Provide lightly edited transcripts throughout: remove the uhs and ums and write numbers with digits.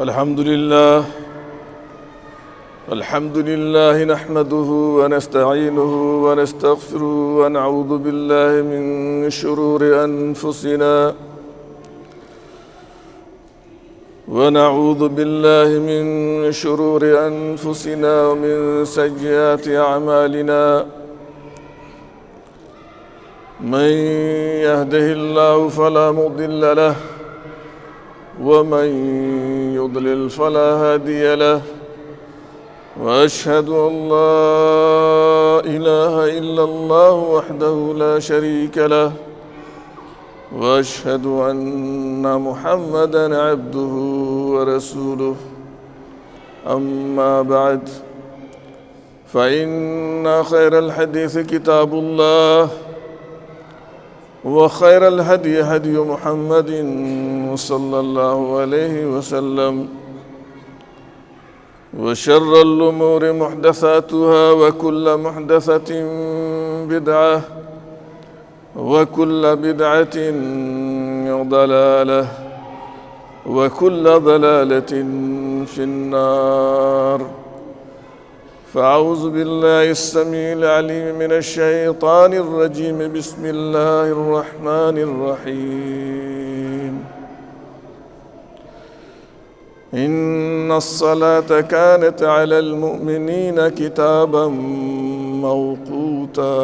الحمد لله نحمده ونستعينه ونستغفره ونعوذ بالله من شرور أنفسنا ومن سيئات أعمالنا من يهده الله فلا مضل له ومن يضلل فلا هادي له وأشهد أن لا إله إلا الله وحده لا شريك له وأشهد أن محمدًا عبده ورسوله أما بعد فإن خير الحديث كتاب الله وخير الهدي هدي محمد صلى الله عليه وسلم وشر الأمور محدثاتها وكل محدثة بدعة وكل بدعة ضلالة وكل ضلالة في النار فأعوذ بالله السميع العليم من الشيطان الرجيم بسم الله الرحمن الرحيم إن الصلاة كانت على المؤمنين كتابا موقوتا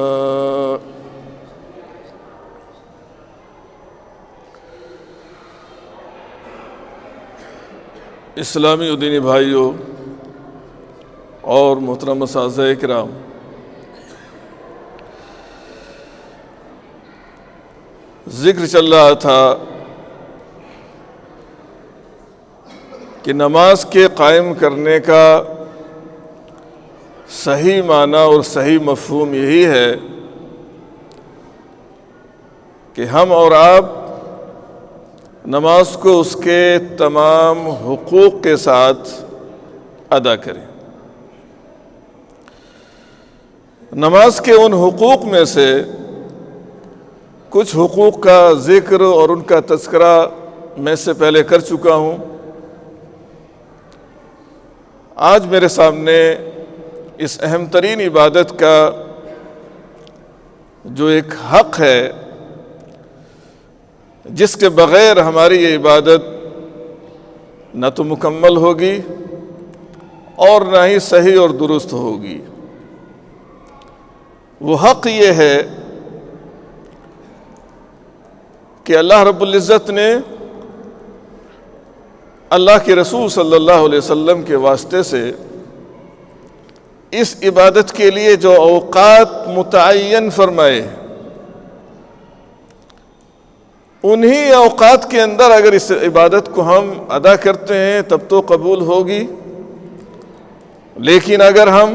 اسلامی و دینی بھائیوں اور محترم اساتذہ کرام، ذکر چل رہا تھا کہ نماز کے قائم کرنے کا صحیح معنی اور صحیح مفہوم یہی ہے کہ ہم اور آپ نماز کو اس کے تمام حقوق کے ساتھ ادا کریں۔ نماز کے ان حقوق میں سے کچھ حقوق کا ذکر اور ان کا تذکرہ میں سے پہلے کر چکا ہوں۔ آج میرے سامنے اس اہم ترین عبادت کا جو ایک حق ہے جس کے بغیر ہماری یہ عبادت نہ تو مکمل ہوگی اور نہ ہی صحیح اور درست ہوگی، وہ حق یہ ہے کہ اللہ رب العزت نے اللہ کے رسول صلی اللہ علیہ وسلم کے واسطے سے اس عبادت کے لیے جو اوقات متعین فرمائے، انہی اوقات کے اندر اگر اس عبادت کو ہم ادا کرتے ہیں تب تو قبول ہوگی، لیکن اگر ہم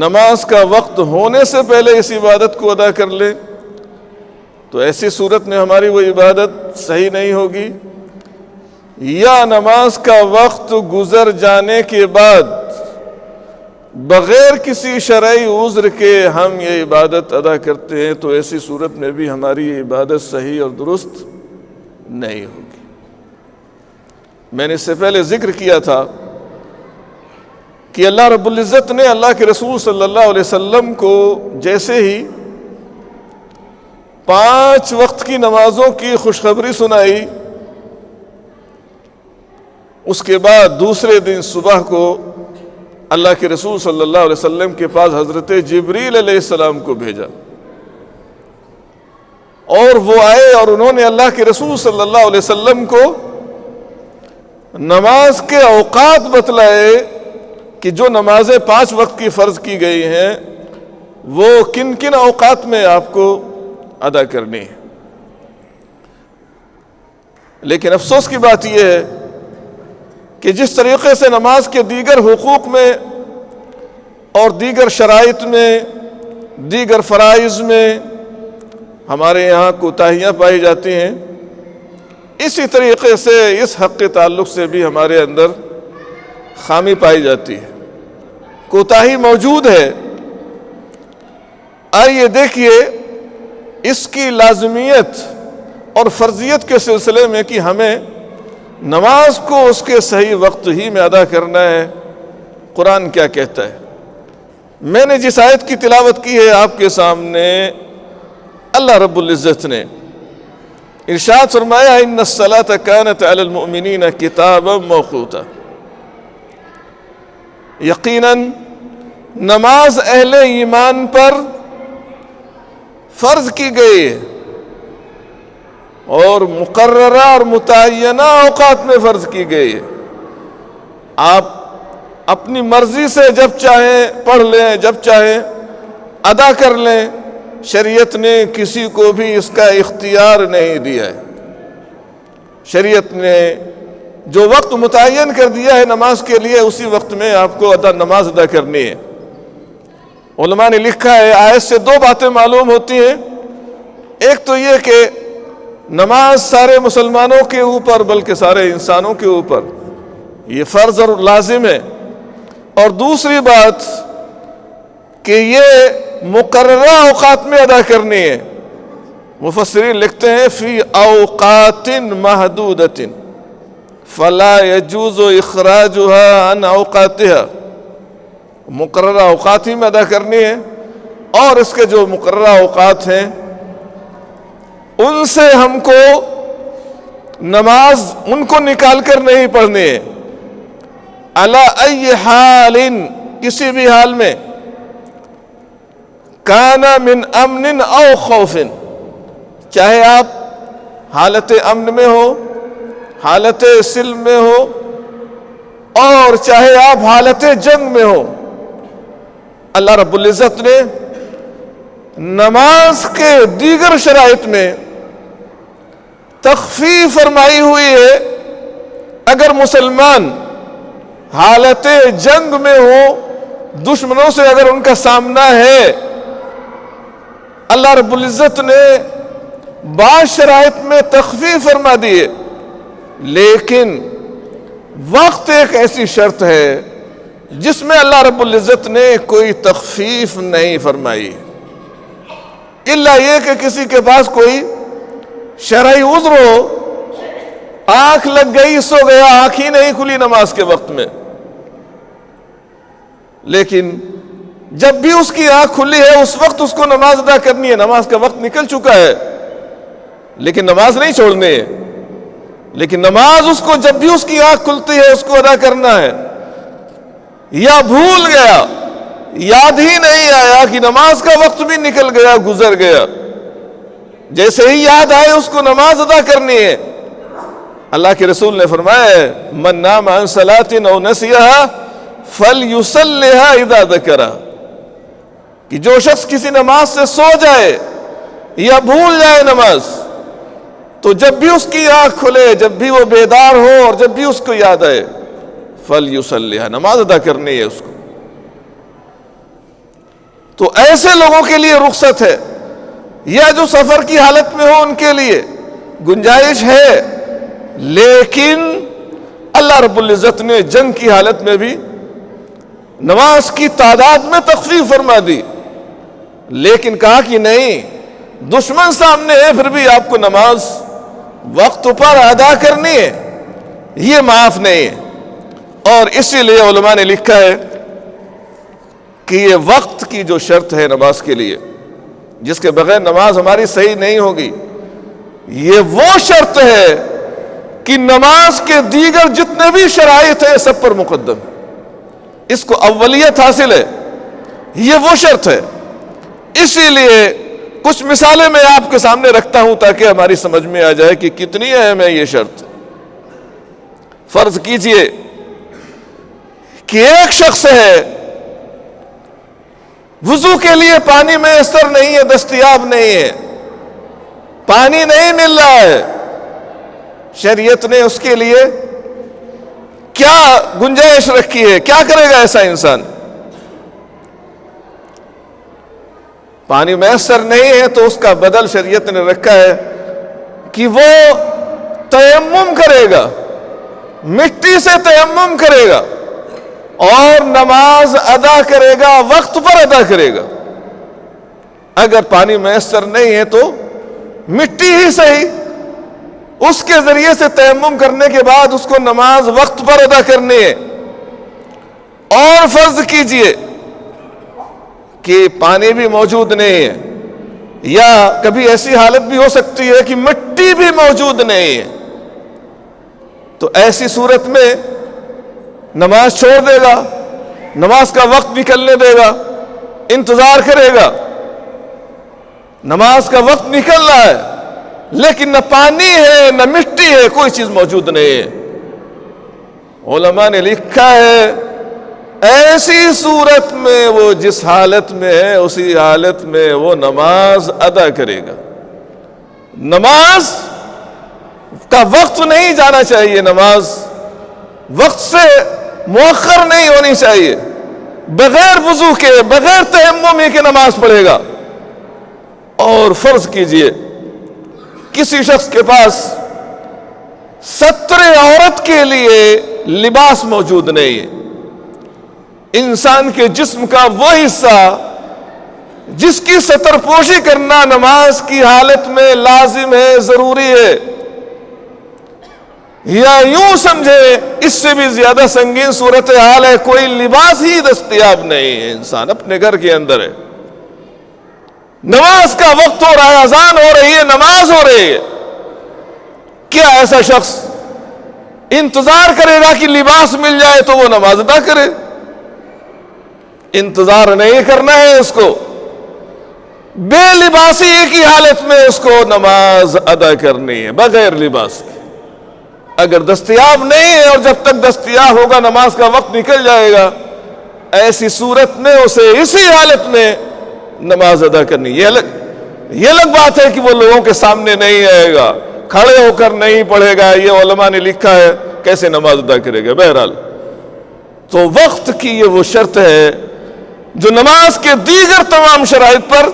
نماز کا وقت ہونے سے پہلے اس عبادت کو ادا کر لیں تو ایسی صورت میں ہماری وہ عبادت صحیح نہیں ہوگی، یا نماز کا وقت گزر جانے کے بعد بغیر کسی شرعی عذر کے ہم یہ عبادت ادا کرتے ہیں تو ایسی صورت میں بھی ہماری یہ عبادت صحیح اور درست نہیں ہوگی۔ میں نے اس سے پہلے ذکر کیا تھا کہ اللہ رب العزت نے اللہ کے رسول صلی اللہ علیہ وسلم کو جیسے ہی 5 وقت کی نمازوں کی خوشخبری سنائی، اس کے بعد دوسرے دن صبح کو اللہ کے رسول صلی اللہ علیہ وسلم کے پاس حضرت جبریل علیہ السلام کو بھیجا، اور وہ آئے اور انہوں نے اللہ کے رسول صلی اللہ علیہ وسلم کو نماز کے اوقات بتلائے کہ جو نمازیں 5 وقت کی فرض کی گئی ہیں وہ کن کن اوقات میں آپ کو ادا کرنی ہے۔ لیکن افسوس کی بات یہ ہے کہ جس طریقے سے نماز کے دیگر حقوق میں اور دیگر شرائط میں، دیگر فرائض میں ہمارے یہاں کوتاہیاں پائی جاتی ہیں، اسی طریقے سے اس حق کے تعلق سے بھی ہمارے اندر خامی پائی جاتی ہے، کوتاہی موجود ہے۔ آئیے دیکھیے اس کی لازمیت اور فرضیت کے سلسلے میں کہ ہمیں نماز کو اس کے صحیح وقت ہی میں ادا کرنا ہے۔ قرآن کیا کہتا ہے؟ میں نے جس آیت کی تلاوت کی ہے آپ کے سامنے، اللہ رب العزت نے ارشاد فرمایا ان الصلاۃ کانت علی المؤمنین کتابا موقوتا، یقیناً نماز اہل ایمان پر فرض کی گئی ہے اور مقررہ اور متعینہ اوقات میں فرض کی گئی ہے۔ آپ اپنی مرضی سے جب چاہیں پڑھ لیں، جب چاہیں ادا کر لیں، شریعت نے کسی کو بھی اس کا اختیار نہیں دیا ہے۔ شریعت نے جو وقت متعین کر دیا ہے نماز کے لیے، اسی وقت میں آپ کو نماز ادا کرنی ہے۔ علماء نے لکھا ہے آیت سے دو باتیں معلوم ہوتی ہیں۔ ایک تو یہ کہ نماز سارے مسلمانوں کے اوپر بلکہ سارے انسانوں کے اوپر یہ فرض اور لازم ہے، اور دوسری بات کہ یہ مقررہ اوقات میں ادا کرنی ہے۔ مفسرین لکھتے ہیں فی اوقات محدودۃ فلا یجوز اخراجها عن اوقاتها، مقررہ اوقات ہی میں ادا کرنی ہے، اور اس کے جو مقررہ اوقات ہیں ان سے ہم کو نماز ان کو نکال کر نہیں پڑھنی ہے۔ علی ای حال، کسی بھی حال میں، کان من امن او خوف، چاہے آپ حالت امن میں ہو، حالت سلم میں ہو، اور چاہے آپ حالت جنگ میں ہو، اللہ رب العزت نے نماز کے دیگر شرائط میں تخفیف فرمائی ہوئی ہے۔ اگر مسلمان حالت جنگ میں ہو، دشمنوں سے اگر ان کا سامنا ہے، اللہ رب العزت نے بعض شرائط میں تخفیف فرما دی ہے، لیکن وقت ایک ایسی شرط ہے جس میں اللہ رب العزت نے کوئی تخفیف نہیں فرمائی، الا یہ کہ کسی کے پاس کوئی شرعی عذر ہو، آنکھ لگ گئی، سو گیا، آنکھ ہی نہیں کھلی نماز کے وقت میں، لیکن جب بھی اس کی آنکھ کھلی ہے اس وقت اس کو نماز ادا کرنی ہے۔ نماز کا وقت نکل چکا ہے لیکن نماز نہیں چھوڑنی ہے، لیکن نماز اس کو جب بھی اس کی آنکھ کھلتی ہے اس کو ادا کرنا ہے۔ یا بھول گیا، یاد ہی نہیں آیا کہ نماز کا وقت بھی نکل گیا، گزر گیا، جیسے ہی یاد آئے اس کو نماز ادا کرنی ہے۔ اللہ کے رسول نے فرمایا من نام عن صلاۃ او نسیھا فلیصلیھا اذا ذکرھا، کہ جو شخص کسی نماز سے سو جائے یا بھول جائے نماز، تو جب بھی اس کی آنکھ کھلے، جب بھی وہ بیدار ہو اور جب بھی اس کو یاد آئے، فلیصلیھا، نماز ادا کرنی ہے اس کو۔ تو ایسے لوگوں کے لیے رخصت ہے، یا جو سفر کی حالت میں ہو ان کے لیے گنجائش ہے، لیکن اللہ رب العزت نے جنگ کی حالت میں بھی نماز کی تعداد میں تخفیف فرما دی، لیکن کہا کہ نہیں، دشمن سامنے ہے پھر بھی آپ کو نماز وقت پر ادا کرنی ہے، یہ معاف نہیں ہے۔ اور اسی لیے علماء نے لکھا ہے کہ یہ وقت کی جو شرط ہے نماز کے لیے، جس کے بغیر نماز ہماری صحیح نہیں ہوگی، یہ وہ شرط ہے کہ نماز کے دیگر جتنے بھی شرائط ہیں سب پر مقدم ہے، اس کو اولیت حاصل ہے، یہ وہ شرط ہے۔ اسی لیے کچھ مثالیں میں آپ کے سامنے رکھتا ہوں تاکہ ہماری سمجھ میں آ جائے کہ کتنی اہم ہے یہ شرط۔ فرض کیجئے کہ ایک شخص ہے، وضو کے لیے پانی میسر نہیں ہے، دستیاب نہیں ہے، پانی نہیں مل رہا ہے، شریعت نے اس کے لیے کیا گنجائش رکھی ہے؟ کیا کرے گا ایسا انسان؟ پانی میسر نہیں ہے تو اس کا بدل شریعت نے رکھا ہے کہ وہ تیمم کرے گا، مٹی سے تیمم کرے گا اور نماز ادا کرے گا، وقت پر ادا کرے گا۔ اگر پانی میسر نہیں ہے تو مٹی ہی صحیح، اس کے ذریعے سے تیمم کرنے کے بعد اس کو نماز وقت پر ادا کرنی ہے۔ اور فرض کیجئے کہ پانی بھی موجود نہیں ہے، یا کبھی ایسی حالت بھی ہو سکتی ہے کہ مٹی بھی موجود نہیں ہے، تو ایسی صورت میں نماز چھوڑ دے گا، نماز کا وقت نکلنے دے گا، انتظار کرے گا۔ نماز کا وقت نکل رہا ہے لیکن نہ پانی ہے نہ مٹی ہے، کوئی چیز موجود نہیں ہے۔ علماء نے لکھا ہے ایسی صورت میں وہ جس حالت میں ہے اسی حالت میں وہ نماز ادا کرے گا۔ نماز کا وقت نہیں جانا چاہیے، نماز وقت سے مؤخر نہیں ہونی چاہیے۔ بغیر وضو کے، بغیر تیمم کے نماز پڑھے گا۔ اور فرض کیجئے کسی شخص کے پاس ستر عورت کے لیے لباس موجود نہیں ہے، انسان کے جسم کا وہ حصہ جس کی ستر پوشی کرنا نماز کی حالت میں لازم ہے، ضروری ہے، یا یوں سمجھے اس سے بھی زیادہ سنگین صورتحال ہے، کوئی لباس ہی دستیاب نہیں ہے، انسان اپنے گھر کے اندر ہے، نماز کا وقت ہو رہا ہے، اذان ہو رہی ہے، نماز ہو رہی ہے، کیا ایسا شخص انتظار کرے گا کہ لباس مل جائے تو وہ نماز ادا کرے؟ انتظار نہیں کرنا ہے اس کو، بے لباسی کی حالت میں اس کو نماز ادا کرنی ہے، بغیر لباس کے۔ اگر دستیاب نہیں ہے اور جب تک دستیاب ہوگا نماز کا وقت نکل جائے گا، ایسی صورت میں اسے اسی حالت میں نماز ادا کرنی۔ یہ الگ بات ہے کہ وہ لوگوں کے سامنے نہیں آئے گا، کھڑے ہو کر نہیں پڑھے گا، یہ علماء نے لکھا ہے، کیسے نماز ادا کرے گا؟ بہرحال تو وقت کی یہ وہ شرط ہے جو نماز کے دیگر تمام شرائط پر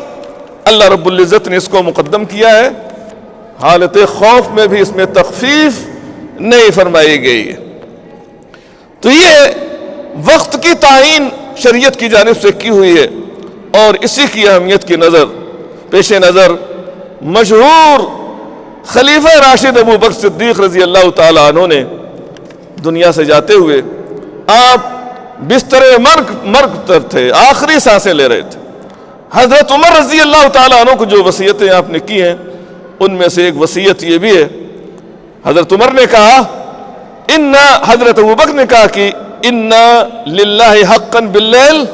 اللہ رب العزت نے اس کو مقدم کیا ہے۔ حالت خوف میں بھی اس میں تخفیف نہیں فرمائی گئی ہے۔ تو یہ وقت کی تعین شریعت کی جانب سے کی ہوئی ہے، اور اسی کی اہمیت کی پیش نظر مشہور خلیفہ راشد ابو بکر صدیق رضی اللہ تعالی عنہ نے دنیا سے جاتے ہوئے آپ بستر مرگ پر تھے، آخری سانسیں لے رہے تھے۔ حضرت عمر رضی اللہ تعالی عنہ کو جو وصیتیں آپ نے کی ہیں ان میں سے ایک وصیت یہ بھی ہے، حضرت عمر نے کہا حضرت ابو بکر نے کہا کہ اِنَّ لِلَّهِ حَقًّا بِاللَّيْلِ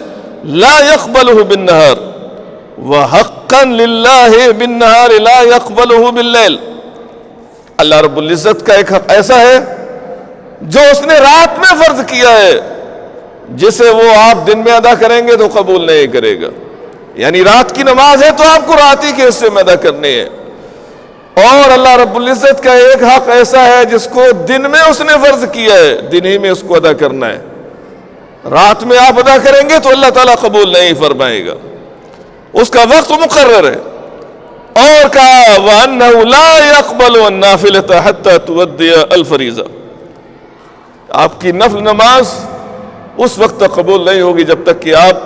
لا يقبله بالنهار وحقا لله بالنهار لا يقبله بالليل۔ اللہ رب العزت کا ایک حق ایسا ہے جو اس نے رات میں فرض کیا ہے، جسے وہ آپ دن میں ادا کریں گے تو قبول نہیں کرے گا۔ یعنی رات کی نماز ہے تو آپ کو رات ہی کے حصے میں ادا کرنی ہے۔ اور اللہ رب العزت کا ایک حق ایسا ہے جس کو دن میں اس نے فرض کیا ہے، دن ہی میں اس کو ادا کرنا ہے، رات میں آپ ادا کریں گے تو اللہ تعالیٰ قبول نہیں فرمائے گا، اس کا وقت مقرر ہے۔ اور کہا وَأَنَّهُ لَا يَقْبَلُ النَّافِلَةَ حَتَّى تُؤَدِّيَ الْفَرِيضَةَ، آپ کی نفل نماز اس وقت تک قبول نہیں ہوگی جب تک کہ آپ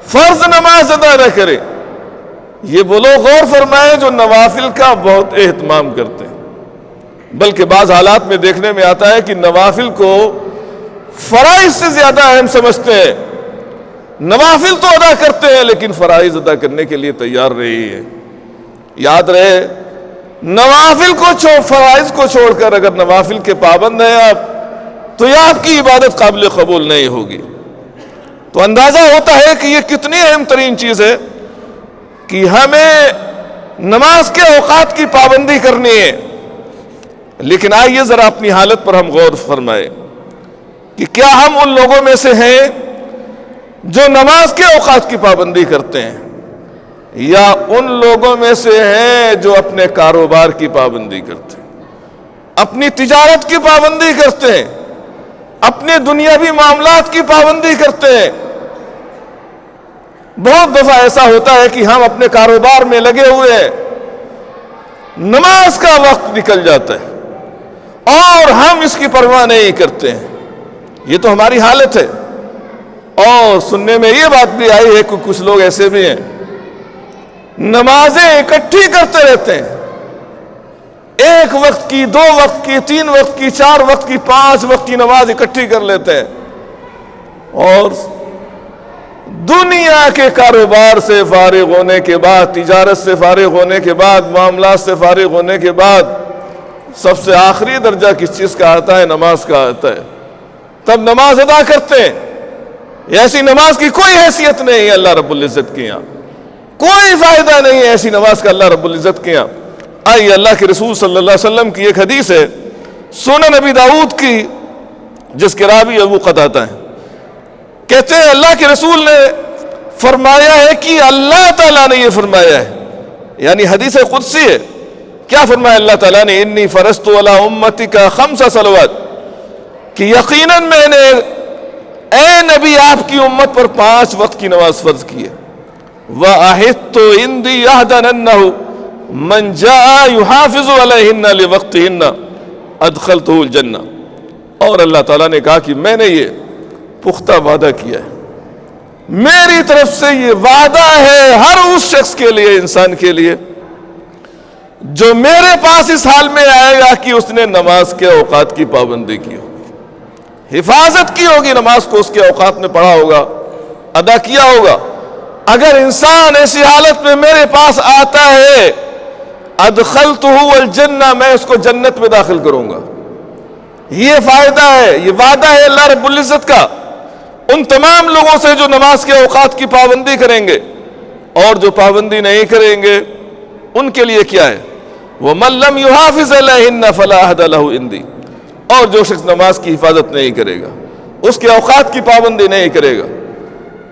فرض نماز ادا نہ کریں۔ یہ وہ لوگ غور فرمائیں جو نوافل کا بہت اہتمام کرتے ہیں، بلکہ بعض حالات میں دیکھنے میں آتا ہے کہ نوافل کو فرائض سے زیادہ اہم سمجھتے ہیں، نوافل تو ادا کرتے ہیں لیکن فرائض ادا کرنے کے لیے تیار نہیں ہے۔ یاد رہے نوافل کو فرائض کو چھوڑ کر اگر نوافل کے پابند ہیں آپ تو یہ آپ کی عبادت قابل قبول نہیں ہوگی۔ تو اندازہ ہوتا ہے کہ یہ کتنی اہم ترین چیز ہے کہ ہمیں نماز کے اوقات کی پابندی کرنی ہے۔ لیکن آئیے ذرا اپنی حالت پر ہم غور فرمائیں کہ کیا ہم ان لوگوں میں سے ہیں جو نماز کے اوقات کی پابندی کرتے ہیں، یا ان لوگوں میں سے ہیں جو اپنے کاروبار کی پابندی کرتے ہیں، اپنی تجارت کی پابندی کرتے ہیں، اپنے دنیاوی معاملات کی پابندی کرتے ہیں۔ بہت دفعہ ایسا ہوتا ہے کہ ہم اپنے کاروبار میں لگے ہوئے ہیں، نماز کا وقت نکل جاتا ہے اور ہم اس کی پرواہ نہیں کرتے ہیں۔ یہ تو ہماری حالت ہے۔ اور سننے میں یہ بات بھی آئی ہے کہ کچھ لوگ ایسے بھی ہیں نمازیں اکٹھی کرتے رہتے ہیں، ایک وقت کی، 2 وقت کی، 3 وقت کی، 4 وقت کی، 5 وقت کی نماز اکٹھی کر لیتے ہیں، اور دنیا کے کاروبار سے فارغ ہونے کے بعد، تجارت سے فارغ ہونے کے بعد، معاملات سے فارغ ہونے کے بعد سب سے آخری درجہ کس چیز کا آتا ہے؟ نماز کا آتا ہے، تب نماز ادا کرتے ہیں۔ ایسی نماز کی کوئی حیثیت نہیں ہے اللہ رب العزت کے یہاں، کوئی فائدہ نہیں ہے ایسی نماز کا اللہ رب العزت کے یہاں۔ آئیے اللہ کے رسول صلی اللہ علیہ وسلم کی ایک حدیث ہے سنن نبی داؤد کی، جس کے راوی ابو قتادہ ہیں، کہتے ہیں اللہ کے رسول نے فرمایا ہے کہ اللہ تعالیٰ نے یہ فرمایا ہے، یعنی حدیث قدسی ہے۔ کیا فرمایا اللہ تعالیٰ نے؟ انی فرضت علی امتک 5 صلوات، کہ یقیناً میں نے اے نبی آپ کی امت پر 5 وقت کی نماز فرض کی ہے۔ وَأَحِدتُّ عِنْدِي عَهْدًا أَنَّهُ مَنْ جَاءَ يُحَافِظُ عَلَيْهِنَّ لِوَقْتِهِنَّ أَدْخَلْتُهُ الْجَنَّةَ، اور اللہ تعالیٰ نے کہا کہ میں نے یہ پختہ وعدہ کیا ہے، میری طرف سے یہ وعدہ ہے ہر اس شخص کے لیے، انسان کے لیے، جو میرے پاس اس حال میں آئے گا کہ اس نے نماز کے اوقات کی پابندی کی ہوگی، حفاظت کی ہوگی، نماز کو اس کے اوقات میں پڑھا ہوگا، ادا کیا ہوگا۔ اگر انسان ایسی حالت میں میرے پاس آتا ہے، ادخلتہ الجنہ، میں اس کو جنت میں داخل کروں گا۔ یہ فائدہ ہے، یہ وعدہ ہے اللہ رب العزت کا ان تمام لوگوں سے جو نماز کے اوقات کی پابندی کریں گے، اور جو پابندی نہیں کریں گے ان کے لیے کیا ہے؟ وَمَن لَّمْ يُحَافِظْ عَلَيْهِنَّ فَلَا عَهْدَ لَهُ عِندِي، اور جو شخص نماز کی حفاظت نہیں کرے گا، اس کے اوقات کی پابندی نہیں کرے گا،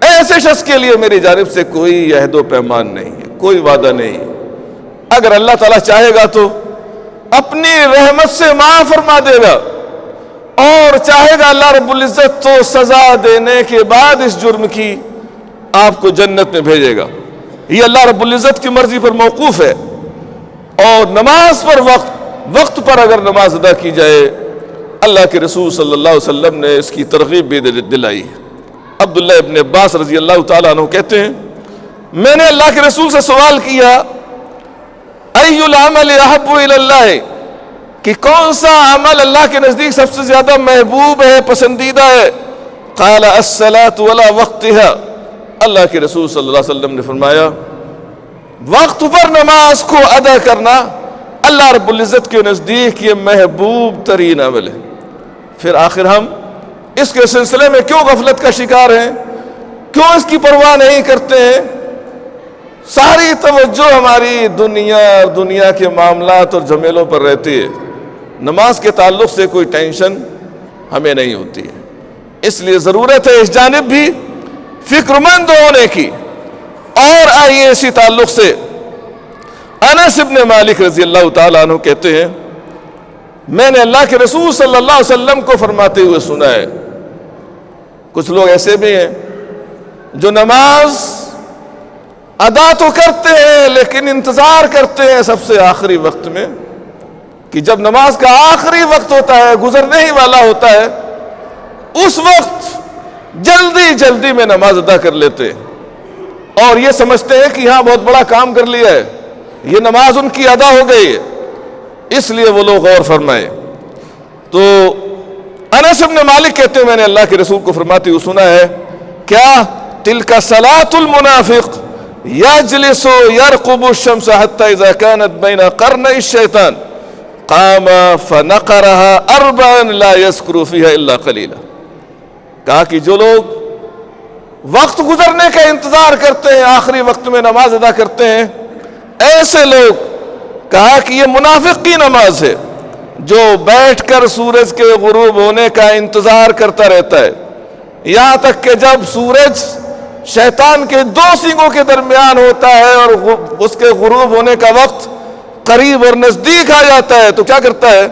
ایسے شخص کے لیے میری جانب سے کوئی عہد و پیمان نہیں ہے، کوئی وعدہ نہیں ہے۔ اگر اللہ تعالیٰ چاہے گا تو اپنی رحمت سے معاف فرما دے گا، اور چاہے گا اللہ رب العزت تو سزا دینے کے بعد اس جرم کی آپ کو جنت میں بھیجے گا۔ یہ اللہ رب العزت کی مرضی پر موقوف ہے۔ اور نماز پر وقت پر اگر نماز ادا کی جائے، اللہ کے رسول صلی اللہ علیہ وسلم نے اس کی ترغیب بھی دلائی ہے۔ عبداللہ ابن عباس رضی اللہ تعالیٰ عنہ کہتے ہیں، میں نے اللہ کے رسول سے سوال کیا، ای العمل احب الی اللہ، کہ کون سا عمل اللہ کے نزدیک سب سے زیادہ محبوب ہے، پسندیدہ ہے؟ قال الصلاۃ علی وقتها، اللہ کے رسول صلی اللہ علیہ وسلم نے فرمایا وقت پر نماز کو ادا کرنا اللہ رب العزت کے نزدیک یہ محبوب ترین عمل ہے۔ پھر آخر ہم اس کے سلسلے میں کیوں غفلت کا شکار ہیں؟ کیوں اس کی پرواہ نہیں کرتے ہیں؟ ساری توجہ ہماری دنیا کے معاملات اور جھمیلوں پر رہتی ہے، نماز کے تعلق سے کوئی ٹینشن ہمیں نہیں ہوتی ہے۔ اس لیے ضرورت ہے اس جانب بھی فکر مند ہونے کی۔ اور آئیے اسی تعلق سے انس ابن مالک رضی اللہ تعالیٰ عنہ کہتے ہیں، میں نے اللہ کے رسول صلی اللہ علیہ وسلم کو فرماتے ہوئے سنا ہے، کچھ لوگ ایسے بھی ہیں جو نماز ادا تو کرتے ہیں لیکن انتظار کرتے ہیں سب سے آخری وقت میں، کہ جب نماز کا آخری وقت ہوتا ہے، گزرنے ہی والا ہوتا ہے، اس وقت جلدی میں نماز ادا کر لیتے ہیں، اور یہ سمجھتے ہیں کہ ہاں بہت بڑا کام کر لیا ہے، یہ نماز ان کی ادا ہو گئی ہے۔ اس لیے وہ لوگ غور فرمائے۔ تو انس بن مالک کہتے ہیں، میں نے اللہ کے رسول کو فرماتے ہوئے سنا ہے، کیا تلک صلاۃ المنافق یجلس یرقب الشمس حتی اذا كانت بین قرنی الشیطان قام فنقرها 4 لا یذکر فیها الا قلیلا۔ کہا کہ جو لوگ وقت گزرنے کا انتظار کرتے ہیں، آخری وقت میں نماز ادا کرتے ہیں، ایسے لوگ، کہا کہ یہ منافق کی نماز ہے جو بیٹھ کر سورج کے غروب ہونے کا انتظار کرتا رہتا ہے، یہاں تک کہ جب سورج شیطان کے 2 سینگوں کے درمیان ہوتا ہے اور اس کے غروب ہونے کا وقت قریب اور نزدیک آ جاتا ہے تو کیا کرتا ہے؟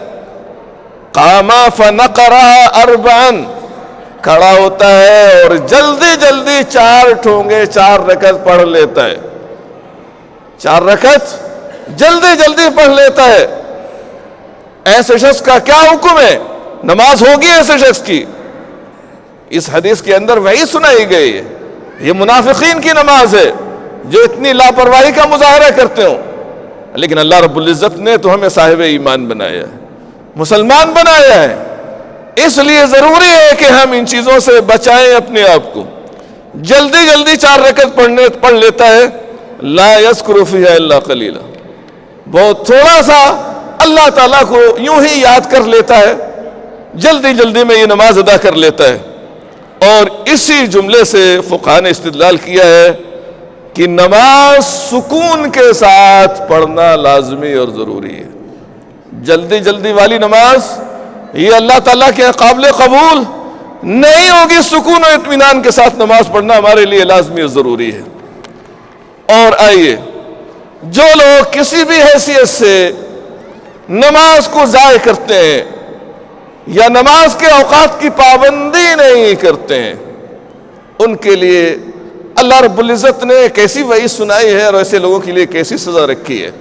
قام فنقرها 4، کھڑا ہوتا ہے اور جلدی 4 ٹھونگے 4 رکعت پڑھ لیتا ہے، 4 رکعت جلدی پڑھ لیتا ہے۔ ایسے شخص کا کیا حکم ہے؟ نماز ہوگی ایسے شخص کی؟ اس حدیث کے اندر وہی سنائی گئی ہے، یہ منافقین کی نماز ہے جو اتنی لاپرواہی کا مظاہرہ کرتے ہوں۔ لیکن اللہ رب العزت نے تو ہمیں صاحب ایمان بنایا ہے، مسلمان بنایا ہے، اس لیے ضروری ہے کہ ہم ان چیزوں سے بچائیں اپنے آپ کو۔ جلدی جلدی 4 رکعت پڑھ لیتا ہے، لا یذکر فیہا الا قلیلا، بہت تھوڑا سا اللہ تعالیٰ کو یوں ہی یاد کر لیتا ہے، جلدی جلدی میں یہ نماز ادا کر لیتا ہے۔ اور اسی جملے سے فقہاء نے استدلال کیا ہے کہ نماز سکون کے ساتھ پڑھنا لازمی اور ضروری ہے۔ جلدی جلدی والی نماز یہ اللہ تعالیٰ کے قابل قبول نہیں ہوگی، سکون و اطمینان کے ساتھ نماز پڑھنا ہمارے لیے لازمی اور ضروری ہے۔ اور آئیے، جو لوگ کسی بھی حیثیت سے نماز کو ضائع کرتے ہیں یا نماز کے اوقات کی پابندی نہیں کرتے ہیں، ان کے لیے اللہ رب العزت نے کیسی وعید سنائی ہے اور ایسے لوگوں کے لیے کیسی سزا رکھی ہے۔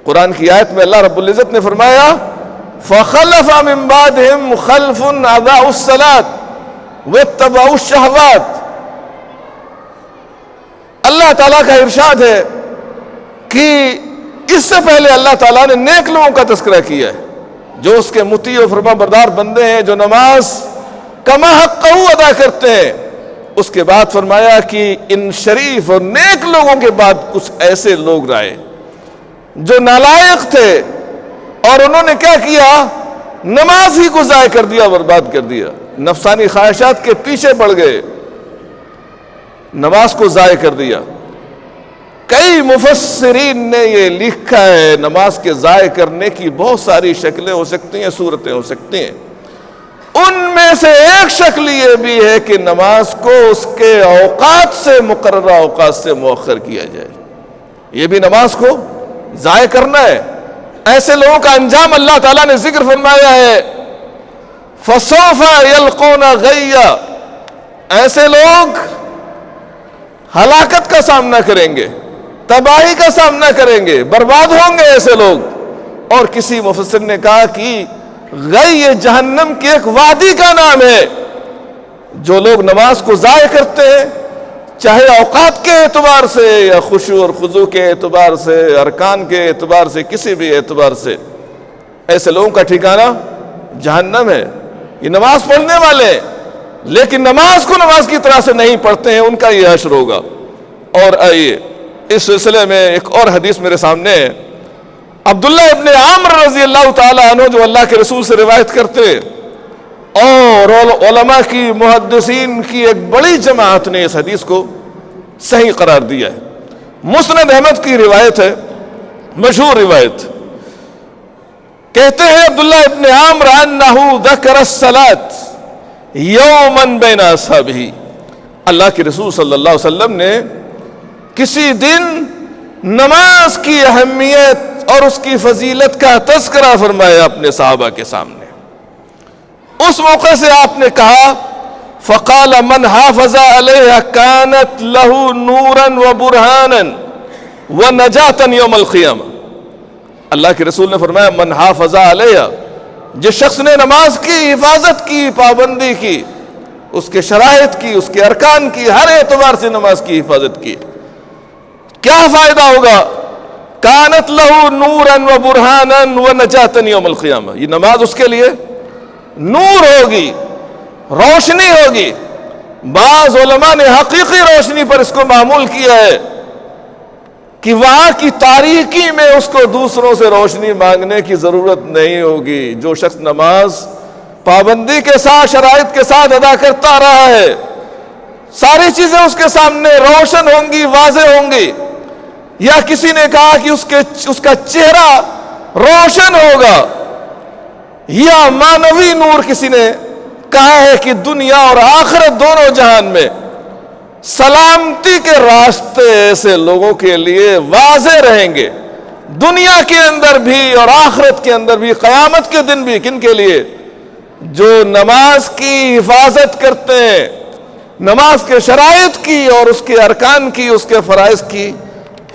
قرآن کی آیت میں اللہ رب العزت نے فرمایا فَخَلَفَ مِن بَعْدِهِمْ خَلْفٌ أَضَاعُوا الصَّلَاةَ وَاتَّبَعُوا الشَّهَوَاتِ۔ اللہ تعالیٰ کا ارشاد ہے کہ اس سے پہلے اللہ تعالیٰ نے نیک لوگوں کا تذکرہ کیا ہے، جو اس کے مطیع و فرما بردار بندے ہیں، جو نماز کما حق ادا کرتے ہیں۔ اس کے بعد فرمایا کہ ان شریف اور نیک لوگوں کے بعد کچھ ایسے لوگ رائے جو نالائق تھے، اور انہوں نے کیا کیا؟ نماز ہی کو ضائع کر دیا، برباد کر دیا، نفسانی خواہشات کے پیچھے بڑھ گئے، نماز کو ضائع کر دیا۔ کئی مفسرین نے یہ لکھا ہے نماز کے ضائع کرنے کی بہت ساری شکلیں ہو سکتی ہیں، صورتیں ہو سکتی ہیں۔ ان میں سے ایک شکل یہ بھی ہے کہ نماز کو اس کے اوقات سے، مقررہ اوقات سے مؤخر کیا جائے، یہ بھی نماز کو ضائع کرنا ہے۔ ایسے لوگوں کا انجام اللہ تعالیٰ نے ذکر فرمایا ہے فَسَوْفَ يَلْقُونَ غَيًّا، ایسے لوگ ہلاکت کا سامنا کریں گے، تباہی کا سامنا کریں گے، برباد ہوں گے ایسے لوگ۔ اور کسی مفسر نے کہا کہ غی جہنم کی ایک وادی کا نام ہے۔ جو لوگ نماز کو ضائع کرتے ہیں، چاہے اوقات کے اعتبار سے یا خشوع اور خضوع کے اعتبار سے، ارکان کے اعتبار سے، کسی بھی اعتبار سے، ایسے لوگوں کا ٹھکانہ جہنم ہے۔ یہ نماز پڑھنے والے ہیں لیکن نماز کو نماز کی طرح سے نہیں پڑھتے ہیں، ان کا یہ حشر ہوگا۔ اور آئیے، اس سلسلے میں ایک اور حدیث میرے سامنے ہے، عبداللہ ابن عامر رضی اللہ تعالیٰ عنہ، جو اللہ کے رسول سے روایت کرتے، اور علماء کی، محدثین کی ایک بڑی جماعت نے اس حدیث کو صحیح قرار دیا ہے۔ مسند احمد کی روایت ہے، مشہور روایت۔ کہتے ہیں عبداللہ ابن عامر انہ ذکر الصلاۃ یوما بین اصحابہ، اللہ کے رسول صلی اللہ علیہ وسلم نے کسی دن نماز کی اہمیت اور اس کی فضیلت کا تذکرہ فرمایا اپنے صحابہ کے سامنے۔ اس موقع سے آپ نے کہا فقال من حافظ علیہ کانت لہ نورا و برہانا و نجاتا یوم القیامہ۔ اللہ کے رسول نے فرمایا من حافظ علیہ، جس شخص نے نماز کی حفاظت کی، پابندی کی، اس کے شرائط کی، اس کے ارکان کی، ہر اعتبار سے نماز کی حفاظت کی، کیا فائدہ ہوگا؟ کانت لہ نورا و برہانا و نجاتا یوم القیامہ، یہ نماز اس کے لیے نور ہوگی، روشنی ہوگی۔ بعض علماء نے حقیقی روشنی پر اس کو معمول کیا ہے کہ وہاں کی تاریکی میں اس کو دوسروں سے روشنی مانگنے کی ضرورت نہیں ہوگی۔ جو شخص نماز پابندی کے ساتھ، شرائط کے ساتھ ادا کرتا رہا ہے، ساری چیزیں اس کے سامنے روشن ہوں گی، واضح ہوں گی۔ یا کسی نے کہا کہ اس کا چہرہ روشن ہوگا، یا مانوی نور کسی نے کہا ہے کہ دنیا اور آخرت دونوں جہان میں سلامتی کے راستے ایسے لوگوں کے لیے واضح رہیں گے، دنیا کے اندر بھی اور آخرت کے اندر بھی، قیامت کے دن بھی۔ کن کے لیے؟ جو نماز کی حفاظت کرتے ہیں، نماز کے شرائط کی اور اس کے ارکان کی، اس کے فرائض کی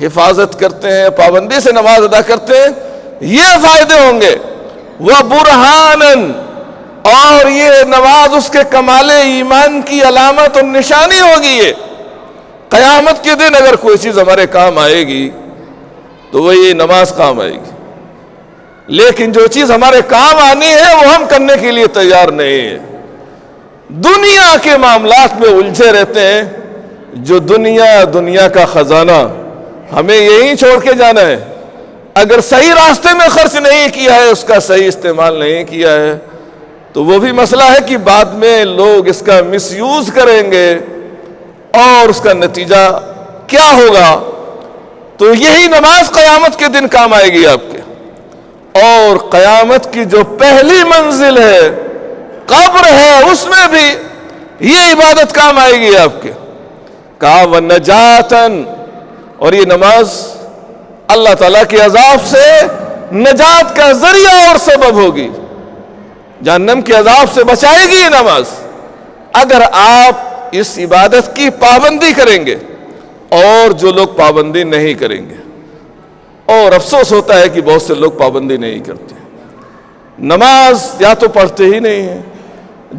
حفاظت کرتے ہیں، پابندی سے نماز ادا کرتے ہیں، یہ فائدے ہوں گے۔ وَبُرْحَانًا، اور یہ نماز اس کے کمال ایمان کی علامت اور نشانی ہوگی۔ یہ قیامت کے دن اگر کوئی چیز ہمارے کام آئے گی تو وہی نماز کام آئے گی. لیکن جو چیز ہمارے کام آنی ہے وہ ہم کرنے کے لیے تیار نہیں ہے. دنیا کے معاملات میں الجھے رہتے ہیں. جو دنیا کا خزانہ ہمیں یہیں چھوڑ کے جانا ہے. اگر صحیح راستے میں خرچ نہیں کیا ہے, اس کا صحیح استعمال نہیں کیا ہے, تو وہ بھی مسئلہ ہے کہ بعد میں لوگ اس کا مس یوز کریں گے اور اس کا نتیجہ کیا ہوگا. تو یہی نماز قیامت کے دن کام آئے گی آپ کے. اور قیامت کی جو پہلی منزل ہے قبر ہے, اس میں بھی یہ عبادت کام آئے گی آپ کے. کہا وَنَجَاتًا, اور یہ نماز اللہ تعالیٰ کے عذاب سے نجات کا ذریعہ اور سبب ہوگی. جہنم کے عذاب سے بچائے گی یہ نماز اگر آپ اس عبادت کی پابندی کریں گے. اور جو لوگ پابندی نہیں کریں گے, اور افسوس ہوتا ہے کہ بہت سے لوگ پابندی نہیں کرتے, نماز یا تو پڑھتے ہی نہیں ہیں,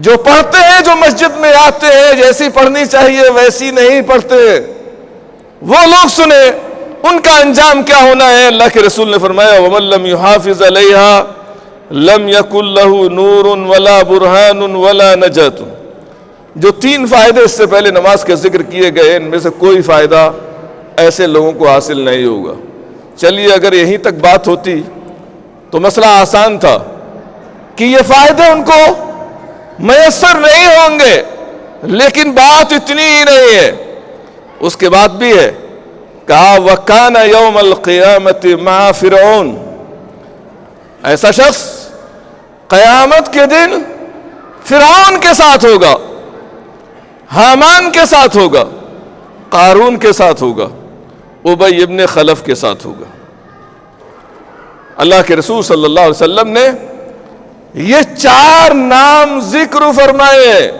جو پڑھتے ہیں جو مسجد میں آتے ہیں جیسی پڑھنی چاہیے ویسی نہیں پڑھتے. وہ لوگ سنیں ان کا انجام کیا ہونا ہے. اللہ کے رسول نے فرمایا وَمَن لَّمْ يُحَافِظْ عَلَيْهَا لَمْ يَكُن لَّهُ نُورٌ وَلَا بُرْهَانٌ وَلَا نَجَاتٌ. جو تین فائدے اس سے پہلے نماز کے ذکر کیے گئے, ان میں سے کوئی فائدہ ایسے لوگوں کو حاصل نہیں ہوگا. چلیے اگر یہیں تک بات ہوتی تو مسئلہ آسان تھا کہ یہ فائدے ان کو میسر نہیں ہوں گے, لیکن بات اتنی ہی نہیں ہے. اس کے بعد بھی ہے, کہا وَكَانَ يَوْمَ الْقِيَامَةِ مَعَ فِرْعَوْنَ, ایسا شخص قیامت کے دن فرعون کے ساتھ ہوگا, حامان کے ساتھ ہوگا, قارون کے ساتھ ہوگا, ابی ابن خلف کے ساتھ ہوگا. اللہ کے رسول صلی اللہ علیہ وسلم نے یہ 4 نام ذکر فرمائے ہیں.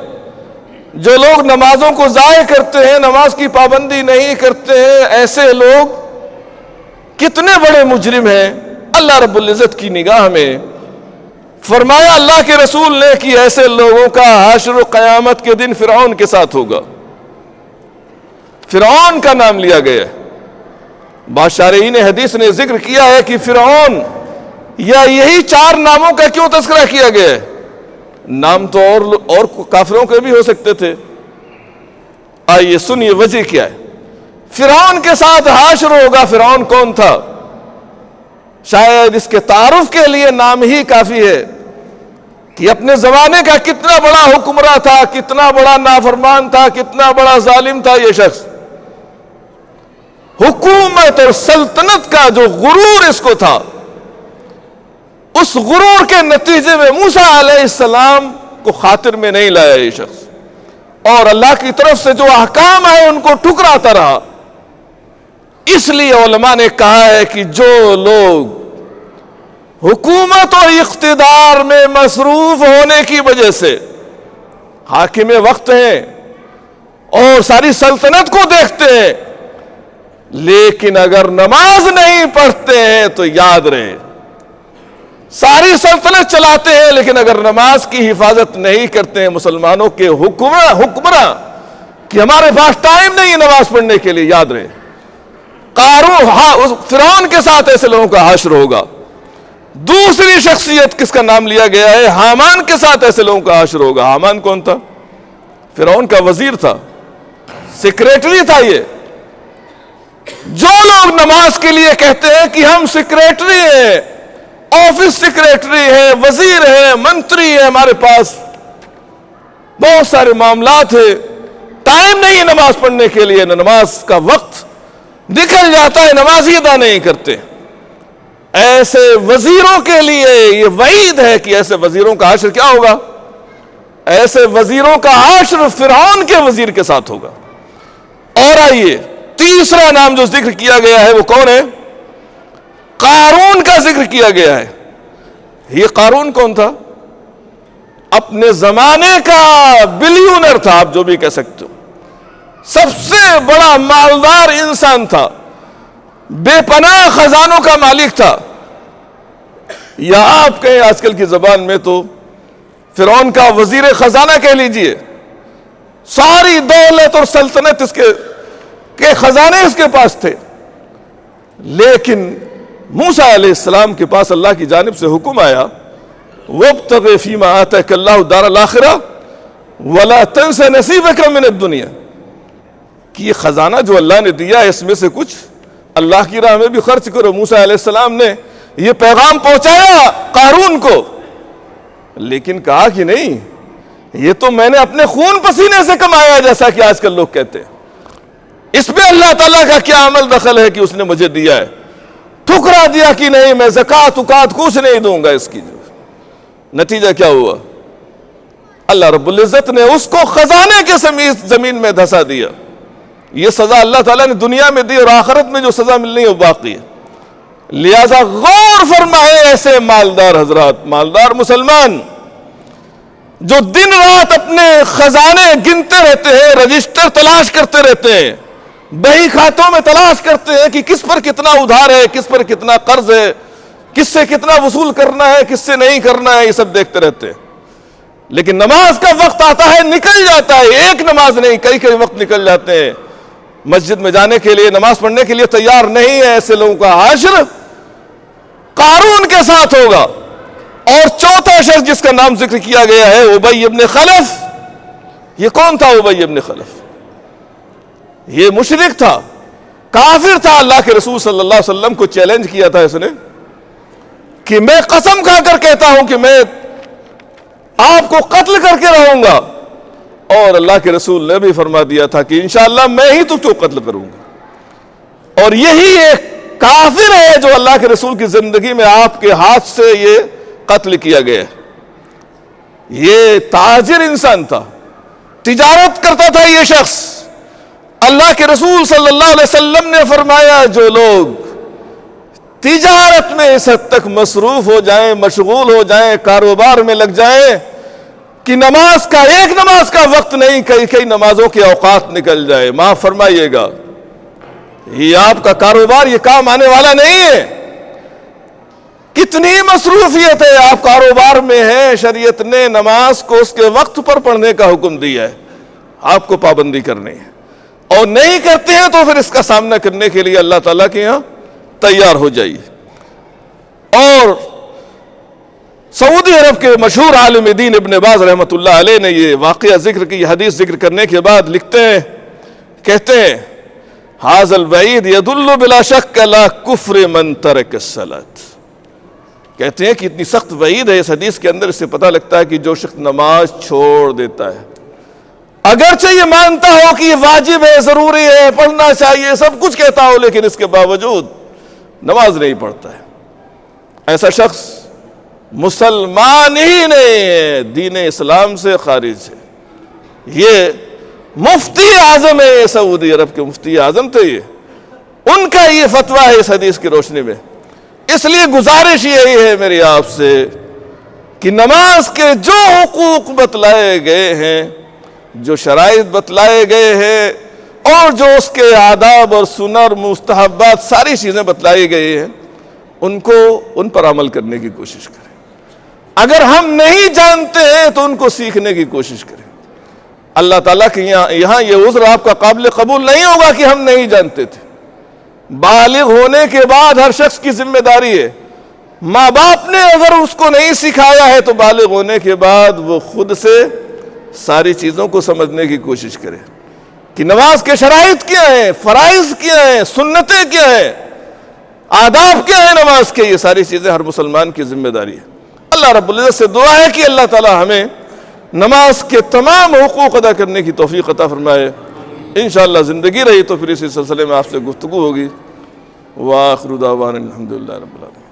جو لوگ نمازوں کو ضائع کرتے ہیں, نماز کی پابندی نہیں کرتے ہیں, ایسے لوگ کتنے بڑے مجرم ہیں اللہ رب العزت کی نگاہ میں. فرمایا اللہ کے رسول نے کہ ایسے لوگوں کا حشر قیامت کے دن فرعون کے ساتھ ہوگا. فرعون کا نام لیا گیا ہے. بادشارین حدیث نے ذکر کیا ہے کہ فرعون یا یہی 4 ناموں کا کیوں تذکرہ کیا گیا ہے. نام تو اور کافروں کے بھی ہو سکتے تھے. آئیے سنیے وجہ کیا ہے. فرعون کے ساتھ حشر ہوگا. فرعون کون تھا؟ شاید اس کے تعارف کے لیے نام ہی کافی ہے کہ اپنے زمانے کا کتنا بڑا حکمراں تھا, کتنا بڑا نافرمان تھا, کتنا بڑا ظالم تھا یہ شخص. حکومت اور سلطنت کا جو غرور اس کو تھا, اس غرور کے نتیجے میں موسیٰ علیہ السلام کو خاطر میں نہیں لایا یہ شخص, اور اللہ کی طرف سے جو احکام آئے ان کو ٹھکراتا رہا. اس لیے علماء نے کہا ہے کہ جو لوگ حکومت اور اقتدار میں مصروف ہونے کی وجہ سے حاکم وقت ہیں اور ساری سلطنت کو دیکھتے ہیں, لیکن اگر نماز نہیں پڑھتے ہیں تو یاد رہے ساری سلطنت چلاتے ہیں, لیکن اگر نماز کی حفاظت نہیں کرتے ہیں مسلمانوں کے حکمراں کہ ہمارے پاس ٹائم نہیں ہے نماز پڑھنے کے لیے, یاد رہے قارون فرعون کے ساتھ ایسے لوگوں کا حشر ہوگا. دوسری شخصیت کس کا نام لیا گیا ہے, حامان کے ساتھ ایسے لوگوں کا حشر ہوگا. حامان کون تھا؟ فرعون کا وزیر تھا, سیکریٹری تھا. یہ جو لوگ نماز کے لیے کہتے ہیں کہ ہم سیکریٹری ہیں, آفس سیکریٹری ہے, وزیر ہے, منتری ہے, ہمارے پاس بہت سارے معاملات ہیں, ٹائم نہیں ہے نماز پڑھنے کے لیے, نماز کا وقت نکل جاتا ہے, نماز ہی ادا نہیں کرتے, ایسے وزیروں کے لیے یہ وعید ہے کہ ایسے وزیروں کا حشر کیا ہوگا؟ ایسے وزیروں کا حشر فرعون کے وزیر کے ساتھ ہوگا. اور آئیے تیسرا نام جو ذکر کیا گیا ہے وہ کون ہے؟ قارون کا ذکر کیا گیا ہے. یہ قارون کون تھا؟ اپنے زمانے کا بلیونر تھا, آپ جو بھی کہہ سکتے ہو, سب سے بڑا مالدار انسان تھا, بے پناہ خزانوں کا مالک تھا. یا آپ کہیں آج کل کی زبان میں تو فرعون کا وزیر خزانہ کہہ لیجئے. ساری دولت اور سلطنت اس کے خزانے اس کے پاس تھے. لیکن موسیٰ علیہ السلام کے پاس اللہ کی جانب سے حکم آیا وَابْتَغِ فِي مَا آتَاكَ اللَّهُ الدَّارَ الْآخِرَةَ وَلَا تَنْسَ نَصِيبَكَ مِنَ الدُّنْيَا کہ یہ خزانہ جو اللہ نے دیا ہے اس میں سے کچھ اللہ کی راہ میں بھی خرچ کرو۔ موسیٰ علیہ السلام نے یہ پیغام پہنچایا قارون کو، لیکن کہا کہ نہیں، یہ تو میں نے اپنے خون پسینے سے کمایا، جیسا کہ آج کل لوگ کہتے ہیں، اس میں اللہ تعالیٰ کا کیا عمل دخل ہے کہ اس نے مجھے دیا ہے۔ ٹھکرا دیا کہ نہیں، میں زکوٰۃ وکات کچھ نہیں دوں گا اس کی۔ نتیجہ کیا ہوا؟ اللہ رب العزت نے اس کو خزانے کے سمیت زمین میں دھسا دیا۔ یہ سزا اللہ تعالیٰ نے دنیا میں دی، اور آخرت میں جو سزا ملنی ہے وہ باقی ہے۔ لہذا غور فرمائے ایسے مالدار حضرات، مالدار مسلمان جو دن رات اپنے خزانے گنتے رہتے ہیں، رجسٹر تلاش کرتے رہتے ہیں، بہی کھاتوں میں تلاش کرتے ہیں کہ کس پر کتنا ادھار ہے، کس پر کتنا قرض ہے، کس سے کتنا وصول کرنا ہے، کس سے نہیں کرنا ہے، یہ سب دیکھتے رہتے ہیں۔ لیکن نماز کا وقت آتا ہے، نکل جاتا ہے، ایک نماز نہیں، کئی وقت نکل جاتے ہیں، مسجد میں جانے کے لیے، نماز پڑھنے کے لیے تیار نہیں ہے۔ ایسے لوگوں کا حشر قارون کے ساتھ ہوگا۔ اور چوتھا شخص جس کا نام ذکر کیا گیا ہے ابی ابن خلف۔ یہ کون تھا ابی ابن خلف؟ یہ مشرک تھا، کافر تھا۔ اللہ کے رسول صلی اللہ علیہ وسلم کو چیلنج کیا تھا اس نے کہ میں قسم کھا کر کہتا ہوں کہ میں آپ کو قتل کر کے رہوں گا، اور اللہ کے رسول نے بھی فرما دیا تھا کہ انشاءاللہ میں ہی تجھ کو قتل کروں گا۔ اور یہی ایک کافر ہے جو اللہ کے رسول کی زندگی میں آپ کے ہاتھ سے یہ قتل کیا گیا ہے۔ یہ تاجر انسان تھا، تجارت کرتا تھا یہ شخص۔ اللہ کے رسول صلی اللہ علیہ وسلم نے فرمایا جو لوگ تجارت میں اس حد تک مصروف ہو جائیں، مشغول ہو جائیں، کاروبار میں لگ جائیں کہ نماز کا ایک نماز کا وقت نہیں، کئی نمازوں کے اوقات نکل جائے، معاف فرمائیے گا، یہ آپ کا کاروبار یہ کام آنے والا نہیں ہے۔ کتنی مصروفیت ہے آپ کاروبار میں ہیں، شریعت نے نماز کو اس کے وقت پر پڑھنے کا حکم دیا ہے، آپ کو پابندی کرنی ہے، اور نہیں کرتے ہیں تو پھر اس کا سامنا کرنے کے لیے اللہ تعالیٰ کے یہاں تیار ہو جائیے۔ اور سعودی عرب کے مشہور عالم دین ابن باز رحمۃ اللہ علیہ نے یہ واقعہ ذکر کی، حدیث ذکر کرنے کے بعد لکھتے ہیں، کہتے ہیں ھذا الوعید یدل بلا شک علی کفر من ترک الصلاۃ۔ کہتے ہیں کہ اتنی سخت وعید ہے اس حدیث کے اندر، اس سے پتہ لگتا ہے کہ جو شخص نماز چھوڑ دیتا ہے، اگرچہ یہ مانتا ہو کہ یہ واجب ہے، ضروری ہے، پڑھنا چاہیے، سب کچھ کہتا ہو، لیکن اس کے باوجود نماز نہیں پڑھتا ہے، ایسا شخص مسلمان ہی نہیں ہے، دین اسلام سے خارج ہے۔ یہ مفتی اعظم ہے، سعودی عرب کے مفتی اعظم تھے، یہ ان کا یہ فتویٰ ہے اس حدیث کی روشنی میں۔ اس لیے گزارش یہی ہے میری آپ سے کہ نماز کے جو حقوق بتلائے گئے ہیں، جو شرائط بتلائے گئے ہیں، اور جو اس کے آداب اور سنن اور مستحبات ساری چیزیں بتلائی گئی ہیں، ان پر عمل کرنے کی کوشش کریں۔ اگر ہم نہیں جانتے ہیں تو ان کو سیکھنے کی کوشش کریں۔ اللہ تعالیٰ کے یہاں یہ عذر آپ کا قابل قبول نہیں ہوگا کہ ہم نہیں جانتے تھے۔ بالغ ہونے کے بعد ہر شخص کی ذمہ داری ہے، ماں باپ نے اگر اس کو نہیں سکھایا ہے تو بالغ ہونے کے بعد وہ خود سے ساری چیزوں کو سمجھنے کی کوشش کرے کہ نماز کے شرائط کیا ہیں، فرائض کیا ہیں، سنتیں کیا ہیں، آداب کیا ہیں نماز کے، یہ ساری چیزیں ہر مسلمان کی ذمہ داری ہے۔ اللہ رب العزت سے دعا ہے کہ اللہ تعالی ہمیں نماز کے تمام حقوق ادا کرنے کی توفیق عطا فرمائے۔ انشاءاللہ زندگی رہی تو پھر اسی سلسلے میں آپ سے گفتگو ہوگی۔ وآخر دعوانا الحمدللہ رب العالمین۔